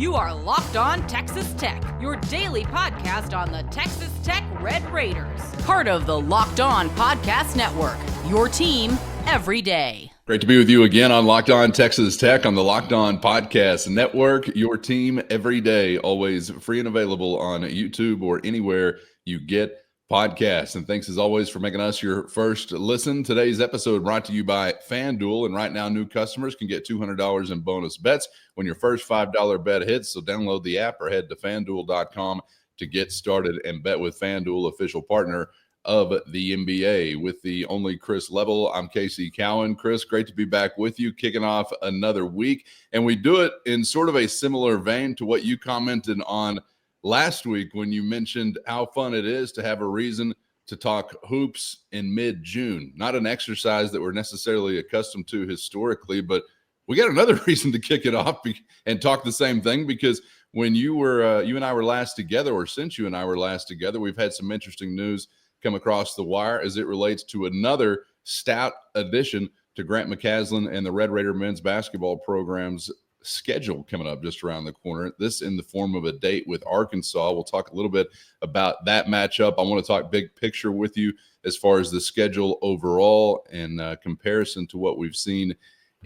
You are Locked On Texas Tech, your daily podcast on the Texas Tech Red Raiders. Part of the Locked On Podcast Network, your team every day. Great to be with you again on Locked On Texas Tech on the Locked On Podcast Network, your team every day, always free and available on YouTube or anywhere you get podcasts. And thanks as always for making us your first listen. Today's episode brought to you by FanDuel. And right now, new customers can get $200 in bonus bets when your first $5 bet hits. So download the app or head to FanDuel.com to get started and bet with FanDuel, official partner of the NBA. With the only Chris Level, I'm Casey Cowan. Chris, great to be back with you, kicking off another week. And we do it in sort of a similar vein to what you commented on last week when you mentioned how fun it is to have a reason to talk hoops in mid-June. Not an exercise that we're necessarily accustomed to historically, but we got another reason to kick it off and talk the same thing, because when you and I were last together, or since you and I were last together, we've had some interesting news come across the wire as it relates to another stout addition to Grant McCasland and the Red Raider men's basketball program's schedule coming up just around the corner. This in the form of a date with Arkansas. We'll talk a little bit about that matchup. I want to talk big picture with you as far as the schedule overall in comparison to what we've seen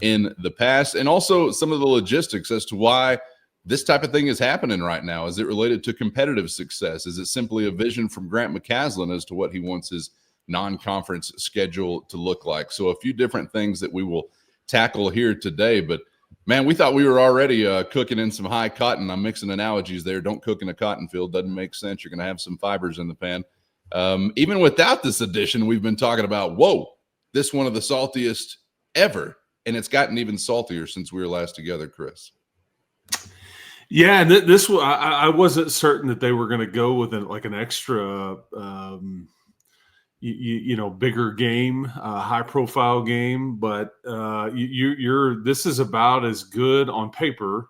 in the past, and also some of the logistics as to why this type of thing is happening right now. Is it related to competitive success? Is it simply a vision from Grant McCasland as to what he wants his non-conference schedule to look like? So a few different things that we will tackle here today, but man, we thought we were already cooking in some high cotton. I'm mixing analogies there. Don't cook in a cotton field. Doesn't make sense. You're going to have some fibers in the pan. Even without this addition, we've been talking about, whoa, this one of the saltiest ever. And it's gotten even saltier since we were last together, Chris. Yeah, and this I wasn't certain that they were going to go with an extra bigger game, high profile game, but this is about as good on paper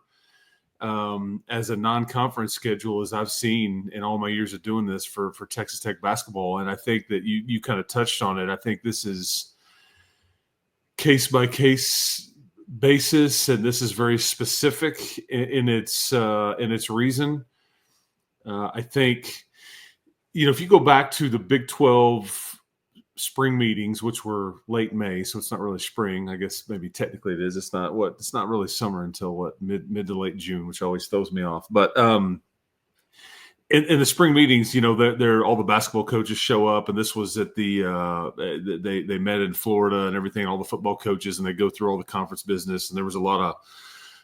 as a non-conference schedule as I've seen in all my years of doing this for Texas Tech basketball. And I think that you kind of touched on it. I think this is case by case basis, and this is very specific in its reason. I think, if you go back to the Big 12 spring meetings, which were late May, so it's not really spring. I guess maybe technically it is. It's not really summer until mid to late June, which always throws me off. But in the spring meetings, they're all the basketball coaches show up, and this was at the they met in Florida and everything. All the football coaches, and they go through all the conference business, and there was a lot of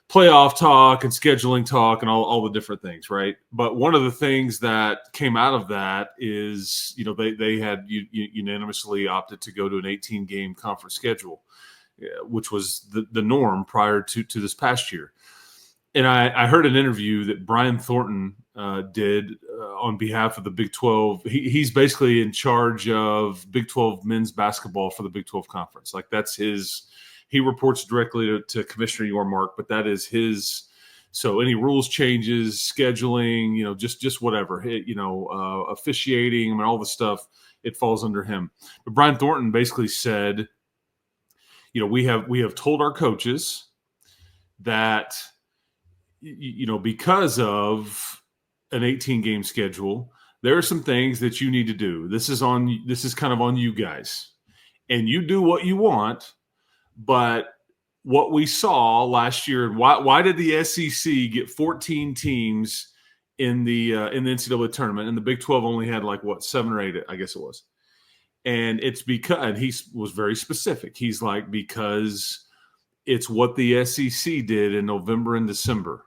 playoff talk and scheduling talk and all the different things, right? But one of the things that came out of that is, they had unanimously opted to go to an 18-game conference schedule, which was the norm prior to this past year. And I heard an interview that Brian Thornton did on behalf of the Big 12. He's basically in charge of Big 12 men's basketball for the Big 12 conference. Like, that's his. He reports directly to Commissioner Yormark, but that is his. So any rules changes, scheduling, just whatever, officiating, all the stuff, it falls under him. But Brian Thornton basically said, we have told our coaches that, because of an 18-game schedule, there are some things that you need to do. This is kind of on you guys, and you do what you want. But what we saw last year, why did the SEC get 14 teams in the NCAA tournament, and the Big 12 only had 7 or 8, I guess it was. And it's because, and he was very specific. He's like, because it's what the SEC did in November and December.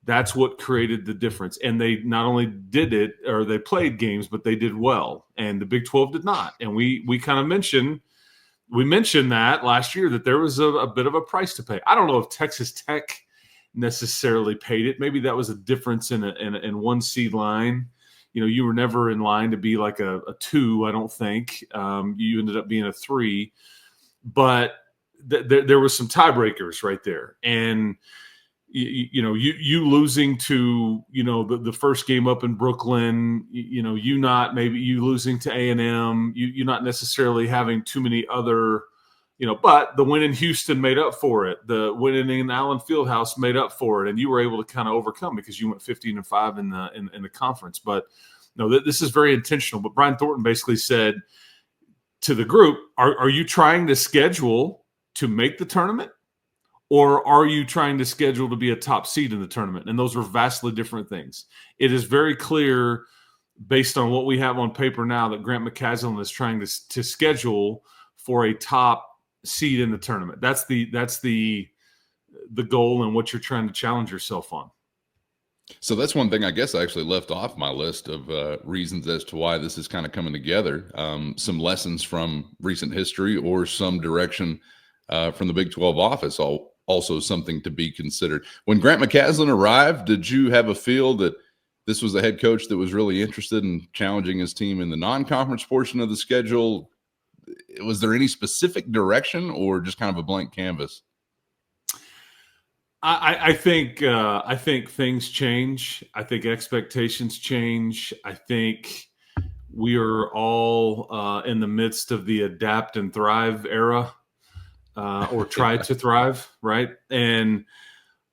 That's what created the difference. And they not only did it, or they played games, but they did well. And the Big 12 did not. And we kind of mentioned that last year, that there was a bit of a price to pay. I don't know if Texas Tech necessarily paid it. Maybe that was a difference in one seed line. You were never in line to be like a 2, I don't think. You ended up being a 3. But there was some tiebreakers right there. And you losing to, the first game up in Brooklyn, you losing to A&M, you not necessarily having too many other But the win in Houston made up for it. The win in Allen Fieldhouse made up for it, and you were able to kind of overcome because you went 15-5 in the conference. But no, this is very intentional. But Brian Thornton basically said to the group, "Are you trying to schedule to make the tournament, or are you trying to schedule to be a top seed in the tournament?" And those were vastly different things. It is very clear, based on what we have on paper now, that Grant McCasland is trying to schedule for a top seed in the tournament. That's the goal and what you're trying to challenge yourself on. So that's one thing I guess I actually left off my list of reasons as to why this is kind of coming together. Some lessons from recent history or some direction from the Big 12 office, also something to be considered. When Grant McCasland arrived, did you have a feel that this was a head coach that was really interested in challenging his team in the non-conference portion of the schedule? Was there any specific direction or just kind of a blank canvas? I think things change. I think expectations change. I think we are all in the midst of the adapt and thrive era, or try to thrive, right? And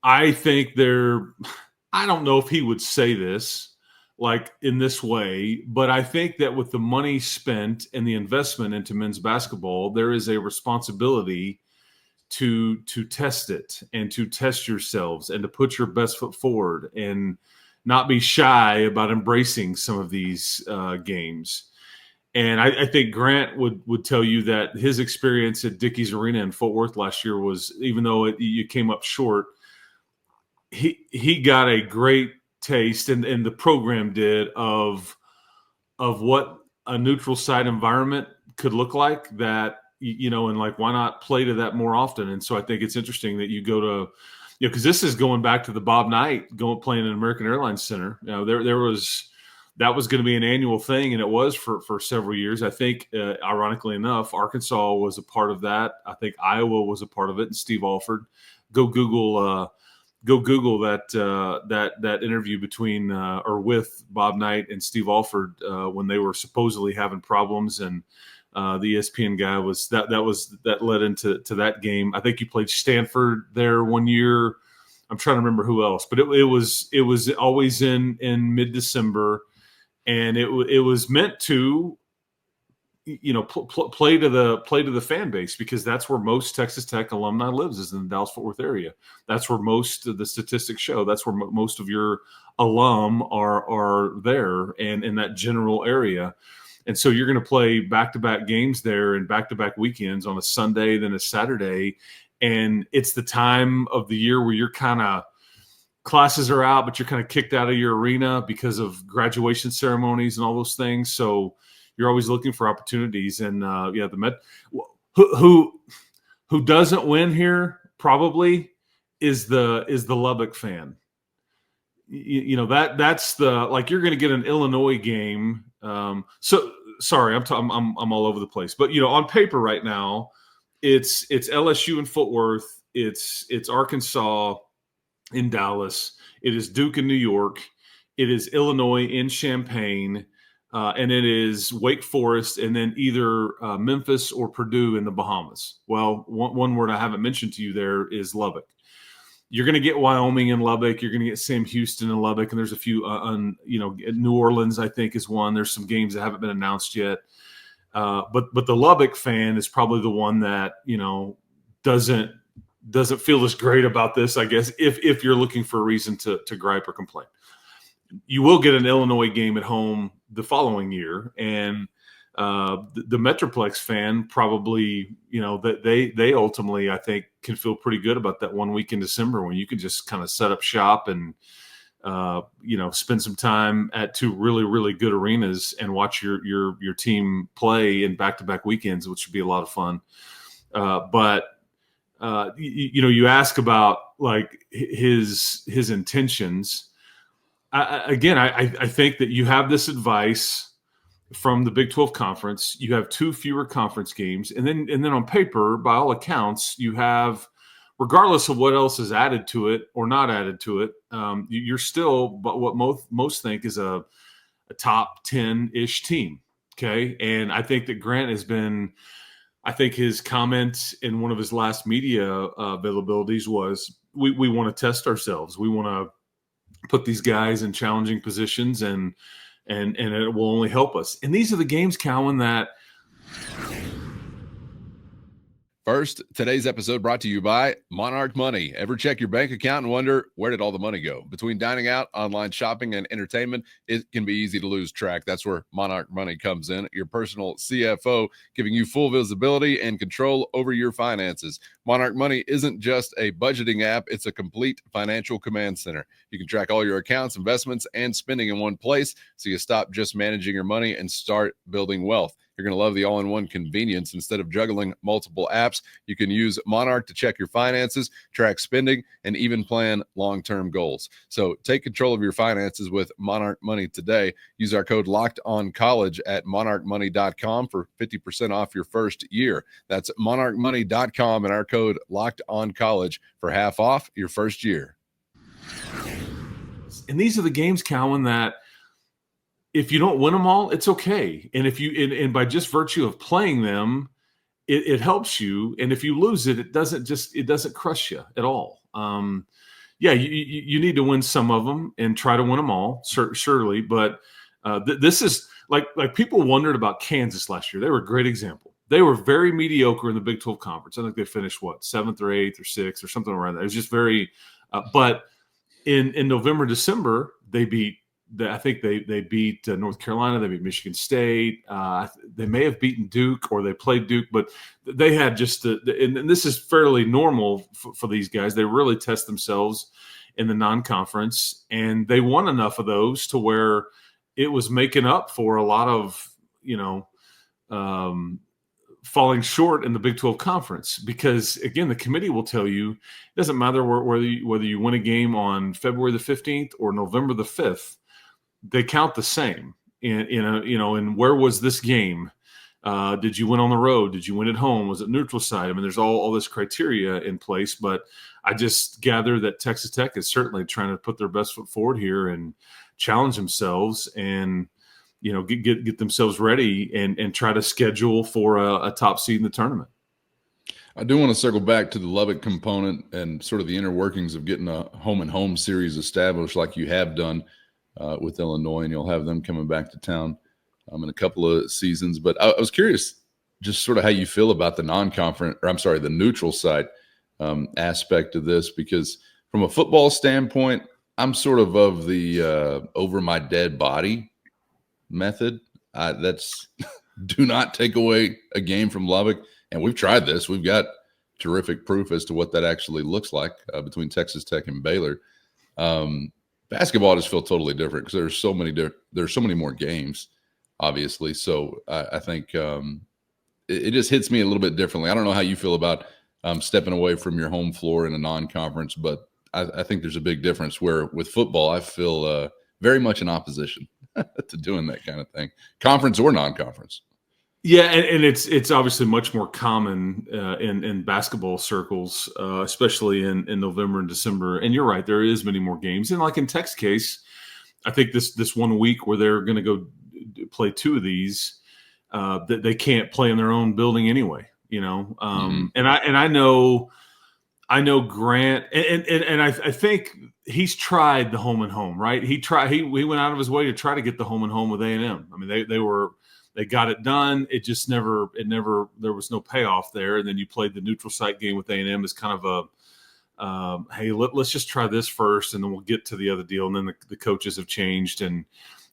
I think I don't know if he would say this like in this way, but I think that with the money spent and the investment into men's basketball, there is a responsibility to test it and to test yourselves and to put your best foot forward and not be shy about embracing some of these games. And I think Grant would tell you that his experience at Dickies Arena in Fort Worth last year was, even though you came up short, he got a great taste, and the program did, of what a neutral site environment could look like, that, and like, why not play to that more often? And so I think it's interesting that you go to, because this is going back to the Bob Knight playing in American Airlines Center. That was going to be an annual thing, and it was for several years. I think, ironically enough, Arkansas was a part of that. I think Iowa was a part of it, and Steve Alford. Go Google that interview between or with Bob Knight and Steve Alford when they were supposedly having problems, and the ESPN guy that led into that game. I think he played Stanford there one year. I'm trying to remember who else, but it was always in mid-December, and it was meant to play to the fan base, because that's where most Texas Tech alumni lives, is in the Dallas-Fort Worth area. That's where most of the statistics show. That's where most of your alum are there, and in that general area. And so you're going to play back-to-back games there and back-to-back weekends on a Sunday, then a Saturday. And it's the time of the year where you're kind of, classes are out, but you're kind of kicked out of your arena because of graduation ceremonies and all those things. So you're always looking for opportunities. And the Met, who doesn't win here probably is the Lubbock fan. That's the, like, you're going to get an Illinois game. So sorry, I'm all over the place, but on paper right now, it's LSU in Fort Worth, it's Arkansas in Dallas, it is Duke in New York, it is Illinois in Champaign, and it is Wake Forest, and then either Memphis or Purdue in the Bahamas. Well, one word I haven't mentioned to you there is Lubbock. You're going to get Wyoming in Lubbock. You're going to get Sam Houston in Lubbock, and there's a few, New Orleans, I think, is one. There's some games that haven't been announced yet. But the Lubbock fan is probably the one that doesn't feel as great about this, I guess, if you're looking for a reason to gripe or complain. You will get an Illinois game at home the following year, and the Metroplex fan probably, that they ultimately, I think, can feel pretty good about that 1 week in December when you can just kind of set up shop and spend some time at two really, really good arenas and watch your team play in back-to-back weekends, which would be a lot of fun. But you ask about like his intentions. I think that you have this advice from the Big 12 Conference. You have 2 fewer conference games, and then on paper, by all accounts, you have, regardless of what else is added to it or not added to it, you're still, but what most think is a top 10-ish team. Okay, and I think that Grant has been I think his comment in one of his last media availabilities was, we want to test ourselves. We want to put these guys in challenging positions, and it will only help us. And these are the games, Cowan, that – First, today's episode brought to you by Monarch Money. Ever check your bank account and wonder, where did all the money go? Between dining out, online shopping, and entertainment, it can be easy to lose track. That's where Monarch Money comes in, your personal CFO, giving you full visibility and control over your finances. Monarch Money isn't just a budgeting app, it's a complete financial command center. You can track all your accounts, investments, and spending in one place, so you stop just managing your money and start building wealth. You're going to love the all-in-one convenience. Instead of juggling multiple apps, you can use Monarch to check your finances, track spending, and even plan long-term goals. So take control of your finances with Monarch Money today. Use our code LOCKEDONCollege at monarchmoney.com for 50% off your first year. That's monarchmoney.com and our code LOCKEDONCollege for half off your first year. And these are the games, Cowan, that if you don't win them all, it's okay. And if you, and by just virtue of playing them, it helps you. And if you lose it, it doesn't crush you at all. You need to win some of them and try to win them all, surely. But this is like people wondered about Kansas last year. They were a great example. They were very mediocre in the Big 12 conference. I think they finished 7th or 8th or 6th or something around that. It was just very, but in November, December, they beat. I think they beat North Carolina. They beat Michigan State. They may have beaten Duke, or they played Duke, but they had just and this is fairly normal for these guys. They really test themselves in the non-conference, and they won enough of those to where it was making up for a lot of, falling short in the Big 12 conference. Because again, the committee will tell you, it doesn't matter whether you win a game on February the 15th or November the 5th. They count the same. And where was this game? Did you win on the road? Did you win at home? Was it neutral site? I mean, there's all this criteria in place, but I just gather that Texas Tech is certainly trying to put their best foot forward here and challenge themselves and, get themselves ready and try to schedule for a top seed in the tournament. I do want to circle back to the Lubbock component and sort of the inner workings of getting a home and home series established like you have done with Illinois, and you'll have them coming back to town in a couple of seasons. But I was curious just sort of how you feel about the neutral site aspect of this, because from a football standpoint, I'm sort of the over my dead body method. That's do not take away a game from Lubbock. And we've tried this. We've got terrific proof as to what that actually looks like between Texas Tech and Baylor. Basketball just feels totally different because there's so many more games, obviously. So I think it just hits me a little bit differently. I don't know how you feel about stepping away from your home floor in a non-conference, but I think there's a big difference where with football, I feel very much in opposition to doing that kind of thing, conference or non-conference. Yeah, and it's obviously much more common in basketball circles, especially in November and December. And you're right, there is many more games. And like in Tech's case, I think this 1 week where they're going to go play 2 of these, that they can't play in their own building anyway. And I know Grant, and I think he's tried the home and home, right? He went out of his way to try to get the home and home with A&M. I mean, they got it done. It just never, there was no payoff there. And then you played the neutral site game with A&M as kind of hey, let's just try this first, and then we'll get to the other deal. And then the coaches have changed and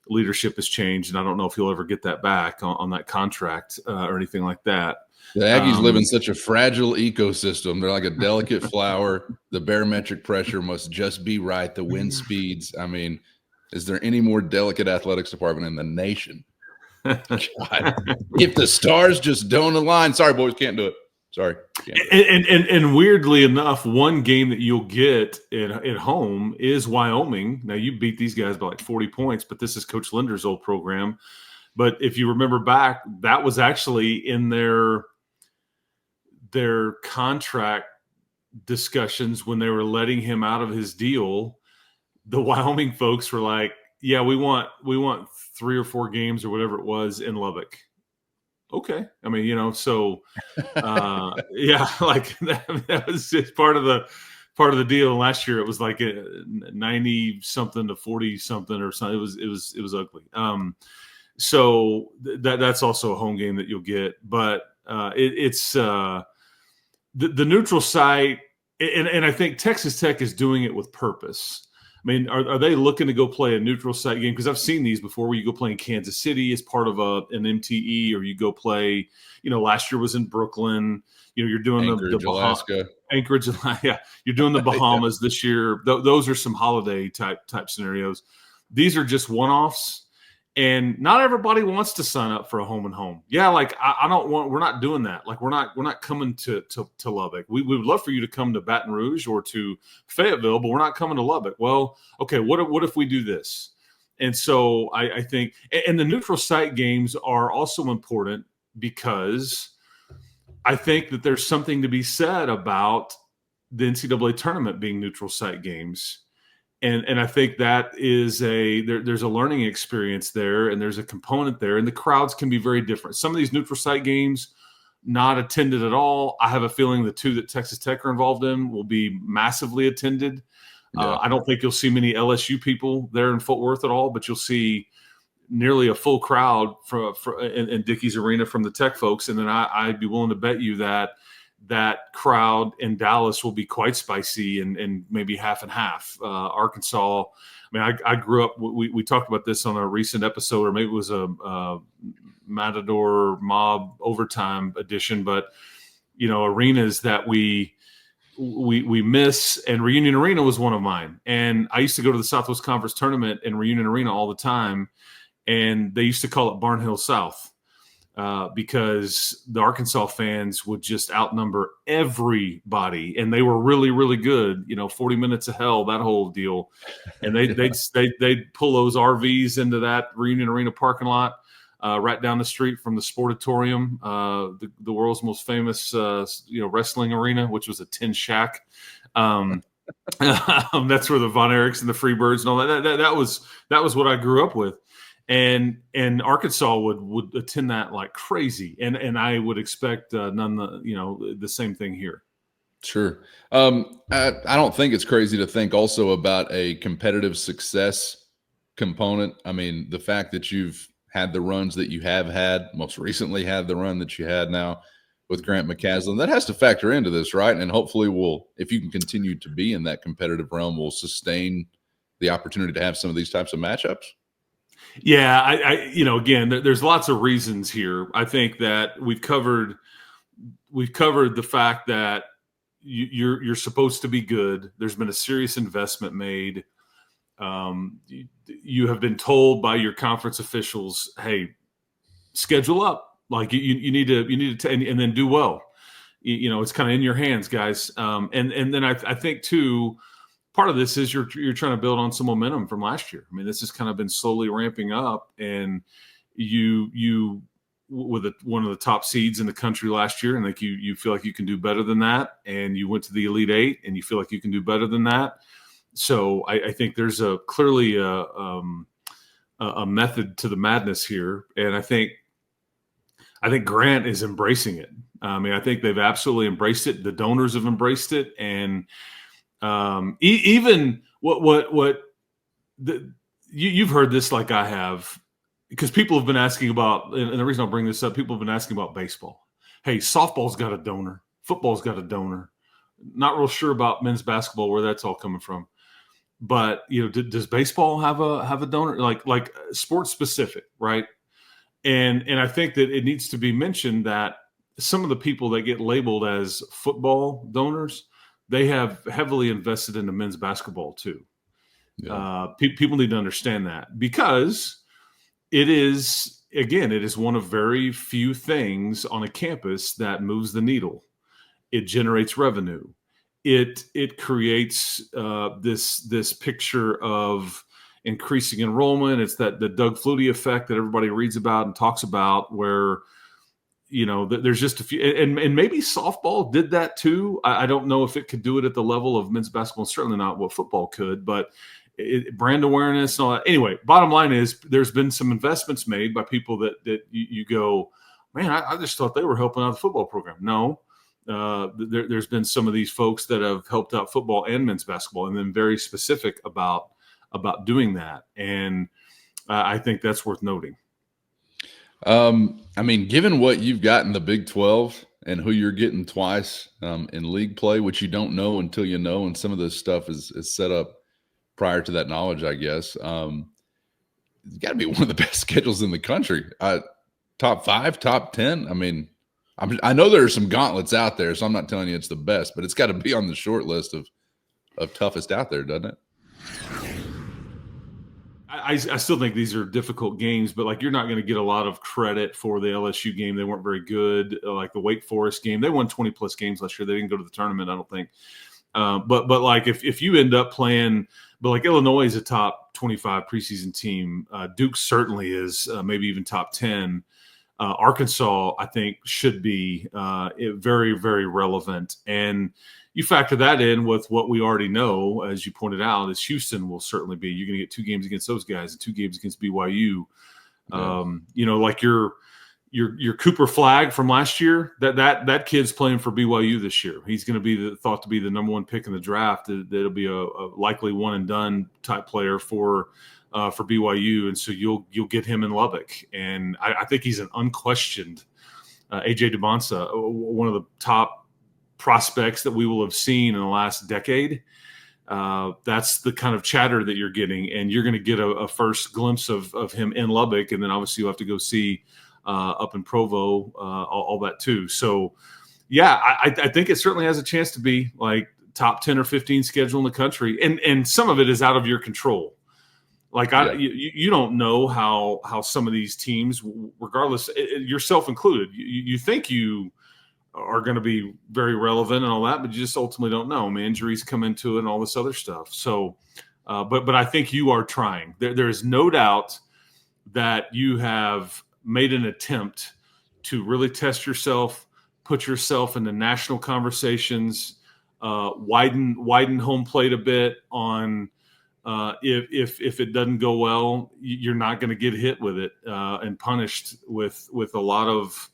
leadership has changed. And I don't know if he'll ever get that back on that contract or anything like that. The Aggies live in such a fragile ecosystem. They're like a delicate flower. The barometric pressure must just be right. The wind speeds. I mean, is there any more delicate athletics department in the nation? God. If the stars just don't align, sorry, boys, can't do it. Sorry. And weirdly enough, one game that you'll get at home is Wyoming. Now, you beat these guys by like 40 points, but this is Coach Linder's old program. But if you remember back, that was actually in their contract discussions when they were letting him out of his deal. The Wyoming folks were like, yeah, we want 3 or 4 games or whatever it was in Lubbock. okay. I mean, so yeah, like that was just part of the deal. Last year it was like a 90 something to 40 something or something. It was ugly. So that's also a home game that you'll get, but it's the neutral site, and I think Texas Tech is doing it with purpose. I mean, are they looking to go play a neutral site game? Because I've seen these before where you go play in Kansas City as part of an MTE, or you go play, last year was in Brooklyn. You're doing Anchorage, Alaska. Anchorage, yeah. You're doing the Bahamas this year. Those are some holiday type scenarios. These are just one-offs. And not everybody wants to sign up for a home and home. Yeah, like we're not doing that. Like we're not coming to Lubbock. We would love for you to come to Baton Rouge or to Fayetteville, but we're not coming to Lubbock. Well, okay, what if we do this? And so I think, and the neutral site games are also important because I think that there's something to be said about the NCAA tournament being neutral site games. And I think that is there's a learning experience there, and there's a component there, and the crowds can be very different. Some of these neutral site games, not attended at all. I have a feeling the two that Texas Tech are involved in will be massively attended. Yeah. I don't think you'll see many LSU people there in Fort Worth at all, but you'll see nearly a full crowd in Dickey's Arena from the Tech folks. And then I'd be willing to bet you that crowd in Dallas will be quite spicy and maybe half and half. Arkansas, I mean, I grew up, we talked about this on a recent episode, or maybe it was a Matador Mob overtime edition, but, arenas that we miss, and Reunion Arena was one of mine. And I used to go to the Southwest Conference tournament in Reunion Arena all the time, and they used to call it Barnhill South. Because the Arkansas fans would just outnumber everybody, and they were really, really good. 40 minutes of hell, that whole deal, and they'd pull those RVs into that Reunion Arena parking lot, right down the street from the Sportatorium, the world's most famous, wrestling arena, which was a tin shack. That's where the Von Erichs and the Freebirds and all that. That was what I grew up with. And Arkansas would attend that like crazy, and I would expect the same thing here. Sure. I don't think it's crazy to think also about a competitive success component. I mean, the fact that you've had the runs that you have had, most recently had the run that you had now with Grant McCaslin, that has to factor into this, right? And hopefully if you can continue to be in that competitive realm, we'll sustain the opportunity to have some of these types of matchups. Yeah, again, there's lots of reasons here. I think that we've covered the fact that you're supposed to be good. There's been a serious investment made. You have been told by your conference officials, "Hey, schedule up. Like you need to, and then do well." It's kind of in your hands, guys. And then I think too, part of this is you're trying to build on some momentum from last year. I mean, this has kind of been slowly ramping up, and you with one of the top seeds in the country last year, and like you feel like you can do better than that, and you went to the Elite Eight, and you feel like you can do better than that. So I think there's clearly a method to the madness here, and I think Grant is embracing it. I mean, I think they've absolutely embraced it. The donors have embraced it, and even you've heard this like I have, because people have been asking about, and the reason I'll bring this up, people have been asking about baseball. Hey, softball's got a donor, football's got a donor. Not real sure about men's basketball, where that's all coming from. But does baseball have a donor, like sports specific, right? And I think that it needs to be mentioned that some of the people that get labeled as football donors, they have heavily invested into men's basketball too. Yeah. People need to understand that, because it is one of very few things on a campus that moves the needle. It generates revenue. It creates this picture of increasing enrollment. It's the Doug Flutie effect that everybody reads about and talks about, where there's just a few, and maybe softball did that too. I don't know if it could do it at the level of men's basketball, certainly not what football could, but brand awareness and all that. Anyway, bottom line is there's been some investments made by people that you go, man, I just thought they were helping out the football program. No, there's been some of these folks that have helped out football and men's basketball, and then very specific about doing that. And I think that's worth noting. I mean, given what you've got in the Big 12 and who you're getting twice in league play, which you don't know until you know, and some of this stuff is set up prior to that knowledge, I guess. It's got to be one of the best schedules in the country. Top 5, top 10. I mean, I know there are some gauntlets out there, so I'm not telling you it's the best, but it's got to be on the short list of toughest out there, doesn't it? I still think these are difficult games, but like you're not going to get a lot of credit for the LSU game. They weren't very good. Like the Wake Forest game, they won 20 plus games last year. They didn't go to the tournament, I don't think. But like if you end up playing, but like Illinois is a top 25 preseason team. Duke certainly is, maybe even top 10. Arkansas, I think, should be very, very relevant. And you factor that in with what we already know, as you pointed out, is Houston will certainly be. You're going to get 2 games against those guys and 2 games against BYU. Yeah. Like your Cooper Flagg from last year, that kid's playing for BYU this year. He's going to be thought to be the number 1 pick in the draft. That'll be a likely one and done type player for BYU, and so you'll get him in Lubbock. And I think he's an unquestioned AJ DeBonsa, one of the top prospects that we will have seen in the last decade. That's the kind of chatter that you're getting, and you're going to get a first glimpse of him in Lubbock, and then obviously you have to go see up in Provo, all that too. So, yeah, I think it certainly has a chance to be like top 10 or 15 schedule in the country, and some of it is out of your control. Like you don't know how some of these teams, regardless, yourself included, you think you are going to be very relevant and all that, but you just ultimately don't know. I mean, injuries come into it and all this other stuff. So, but I think you are trying. There is no doubt that you have made an attempt to really test yourself, put yourself into national conversations, widen home plate a bit on. If it doesn't go well, you're not going to get hit with it and punished with a lot of,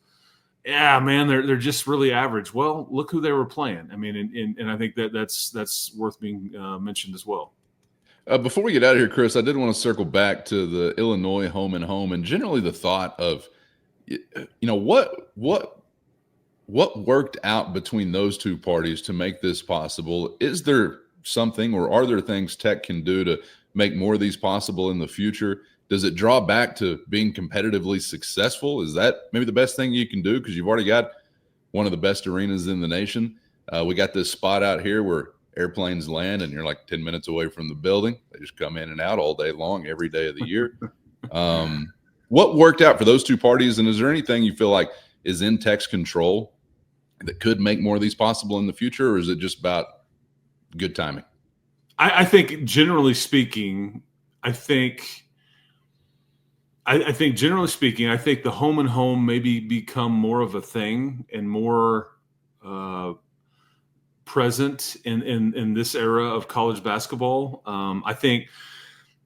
yeah, man, they're just really average. Well, look who they were playing. I mean, and I think that's worth being mentioned as well. Before we get out of here, Chris, I did want to circle back to the Illinois home and generally the thought of, what worked out between those two parties to make this possible. Is there something, or are there things Tech can do to make more of these possible in the future? Does it draw back to being competitively successful? Is that maybe the best thing you can do? Because you've already got one of the best arenas in the nation. We got this spot out here where airplanes land and you're like 10 minutes away from the building. They just come in and out all day long, every day of the year. What worked out for those two parties? And is there anything you feel like is in Tech's control that could make more of these possible in the future? Or is it just about good timing? I think generally speaking, I think generally speaking, I think the home and home maybe become more of a thing and more present in this era of college basketball. I think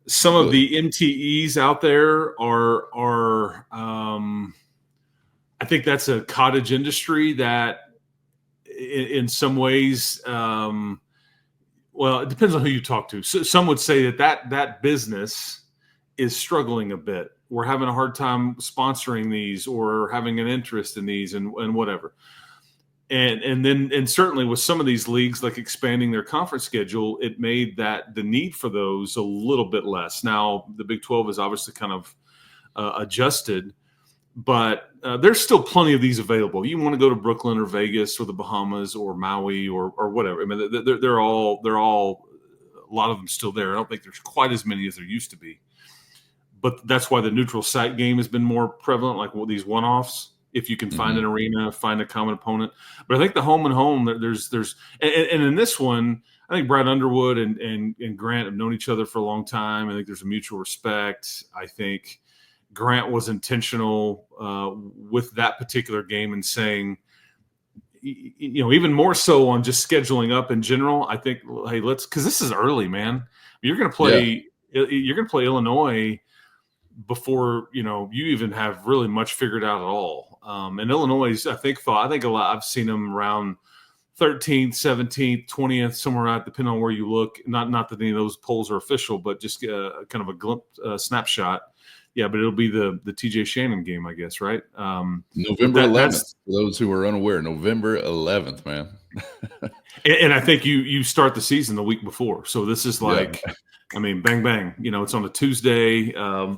some of the MTEs out there are I think that's a cottage industry that in some ways, well, it depends on who you talk to. So some would say that business is struggling a bit. We're having a hard time sponsoring these or having an interest in these and whatever. And certainly with some of these leagues, like expanding their conference schedule, it made that the need for those a little bit less. Now the Big 12 is obviously kind of adjusted, but there's still plenty of these available. You want to go to Brooklyn or Vegas or the Bahamas or Maui or whatever. I mean, they're all a lot of them still there. I don't think there's quite as many as there used to be. But that's why the neutral site game has been more prevalent, like these one-offs. If you can find an arena, find a common opponent. But I think the home and home, there's and in this one, I think Brad Underwood and Grant have known each other for a long time. I think there's a mutual respect. I think Grant was intentional with that particular game and saying, even more so on just scheduling up in general. I think, hey, because this is early, man. You're going to play. Yeah. You're going to play Illinois before you even have really much figured out at all. And Illinois, I think a lot. I've seen them around 13th, 17th, 20th, somewhere out, depending on where you look. Not that any of those polls are official, but just kind of a glimpse, snapshot. Yeah, but it'll be the TJ Shannon game, I guess, right? November 11th. For those who are unaware, November 11th, man. And I think you start the season the week before, so this is like, I mean, bang bang. It's on a Tuesday. I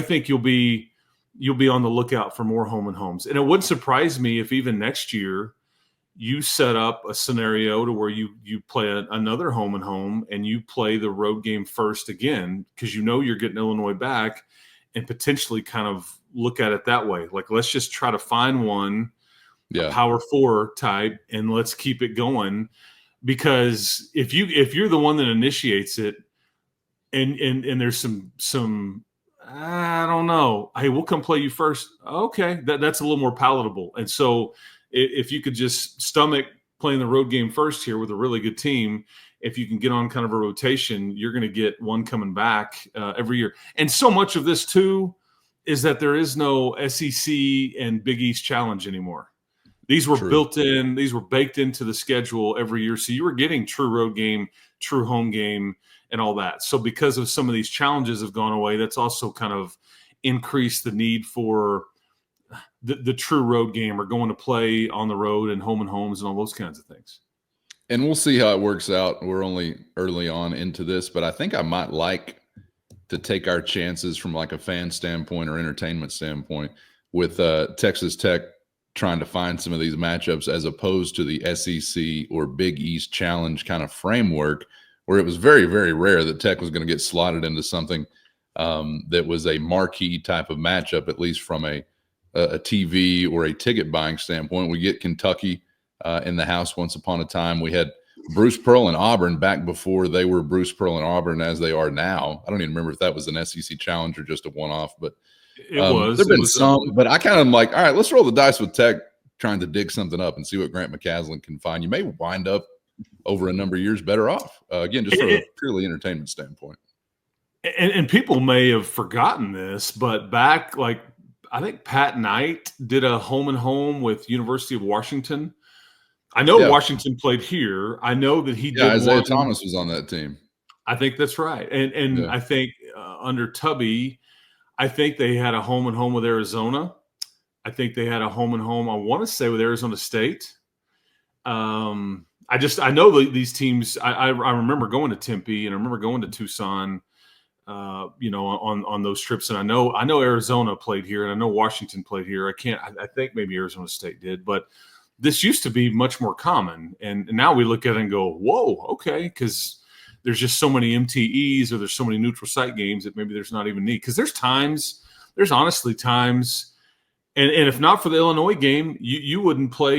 think you'll be on the lookout for more home and homes, and it wouldn't surprise me if even next year you set up a scenario to where you play another home and home, and you play the road game first again, because you're getting Illinois back, and potentially kind of look at it that way. Like, let's just try to find one, a Power 4 type, and let's keep it going. Because if you're the one that initiates it, and there's some I don't know, hey, we'll come play you first. Okay, that's a little more palatable. And so if you could just stomach playing the road game first here with a really good team, if you can get on kind of a rotation, you're going to get one coming back every year. And so much of this too is that there is no SEC and Big East challenge anymore. These were built in, these were baked into the schedule every year. So you were getting true road game, true home game, and all that. So because of some of these challenges have gone away, that's also kind of increased the need for the true road game, or going to play on the road and home and homes and all those kinds of things. And we'll see how it works out. We're only early on into this, but I think I might like to take our chances from like a fan standpoint or entertainment standpoint with Texas Tech trying to find some of these matchups, as opposed to the SEC or Big East challenge kind of framework, where it was very, very rare that Tech was going to get slotted into something that was a marquee type of matchup, at least from a TV or a ticket buying standpoint. We get Kentucky in the house once upon a time. We had Bruce Pearl and Auburn back before they were Bruce Pearl and Auburn as they are now. I don't even remember if that was an SEC challenge or just a one-off, but it was. There have been some, but I kind of am like, all right, let's roll the dice with Tech trying to dig something up and see what Grant McCasland can find. You may wind up over a number of years better off. Again, just from a purely entertainment standpoint. And people may have forgotten this, but back, like, I think Pat Knight did a home and home with University of Washington. I know Washington played here. I know that he did. Isaiah Thomas was on that team. I think that's right. And I think under Tubby, I think they had a home and home with Arizona. I think they had a home and home, I want to say, with Arizona State. I know these teams. I remember going to Tempe, and I remember going to Tucson, on those trips. And I know Arizona played here, and I know Washington played here. I think maybe Arizona State did, but this used to be much more common. And now we look at it and go, whoa, okay, because there's just so many MTEs, or there's so many neutral site games that maybe there's not even need. Because there's honestly times, and if not for the Illinois game, you wouldn't play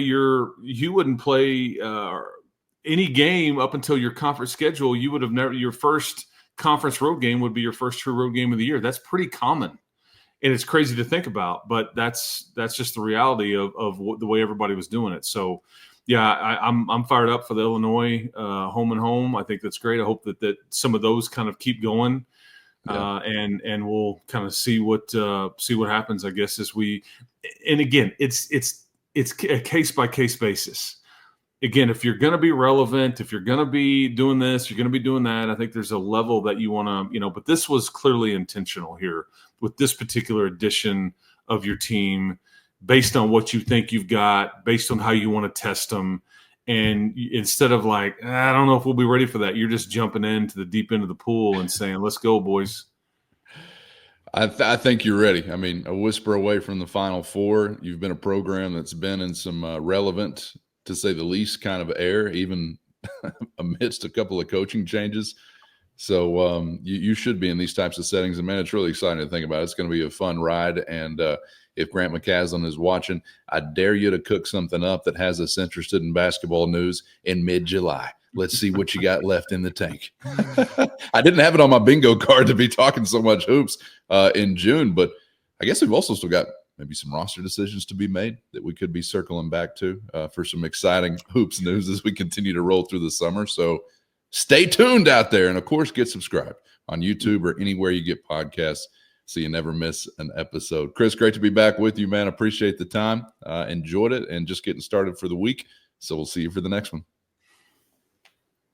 any game up until your conference schedule. You would have never, your first conference road game would be your first true road game of the year. That's pretty common. And it's crazy to think about, but that's just the reality of the way everybody was doing it. So, yeah, I'm fired up for the Illinois home and home. I think that's great. I hope that some of those kind of keep going, and we'll kind of see what happens, I guess, as we. And again, it's a case by case basis. Again, if you're going to be relevant, if you're going to be doing this, you're going to be doing that. I think there's a level that you want to, but this was clearly intentional here with this particular edition of your team, based on what you think you've got, based on how you want to test them. And instead of like, I don't know if we'll be ready for that, you're just jumping into the deep end of the pool and saying, let's go, boys. I think you're ready. I mean, a whisper away from the Final Four. You've been a program that's been in some relevant, to say the least, kind of air, even amidst a couple of coaching changes. So you should be in these types of settings. And, man, it's really exciting to think about. It's going to be a fun ride. And if Grant McCasland is watching, I dare you to cook something up that has us interested in basketball news in mid-July. Let's see what you got left in the tank. I didn't have it on my bingo card to be talking so much hoops in June, but I guess we've also still got maybe some roster decisions to be made that we could be circling back to for some exciting hoops news as we continue to roll through the summer. So stay tuned out there. And, of course, get subscribed on YouTube or anywhere you get podcasts. so you never miss an episode. Chris, great to be back with you, man. Appreciate the time. Enjoyed it, and just getting started for the week. So we'll see you for the next one.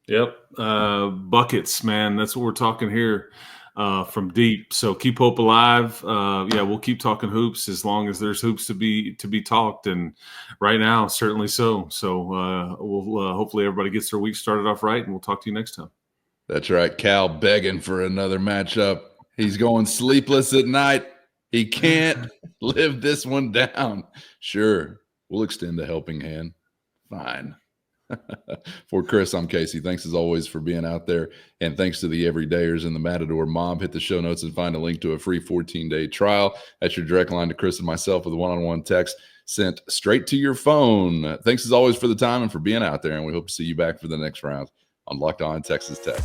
Yep. Buckets, man. That's what we're talking here from deep. So keep hope alive. We'll keep talking hoops as long as there's hoops to be talked. And right now, certainly so. So we'll hopefully everybody gets their week started off right, and we'll talk to you next time. That's right. Cal begging for another matchup. He's going sleepless at night. He can't live this one down. Sure, we'll extend a helping hand. Fine. For Chris, I'm Casey. Thanks as always for being out there. And thanks to the everydayers in the Matador Mob. Hit the show notes and find a link to a free 14-day trial. That's your direct line to Chris and myself with a one-on-one text sent straight to your phone. Thanks as always for the time and for being out there. And we hope to see you back for the next round on Locked On Texas Tech.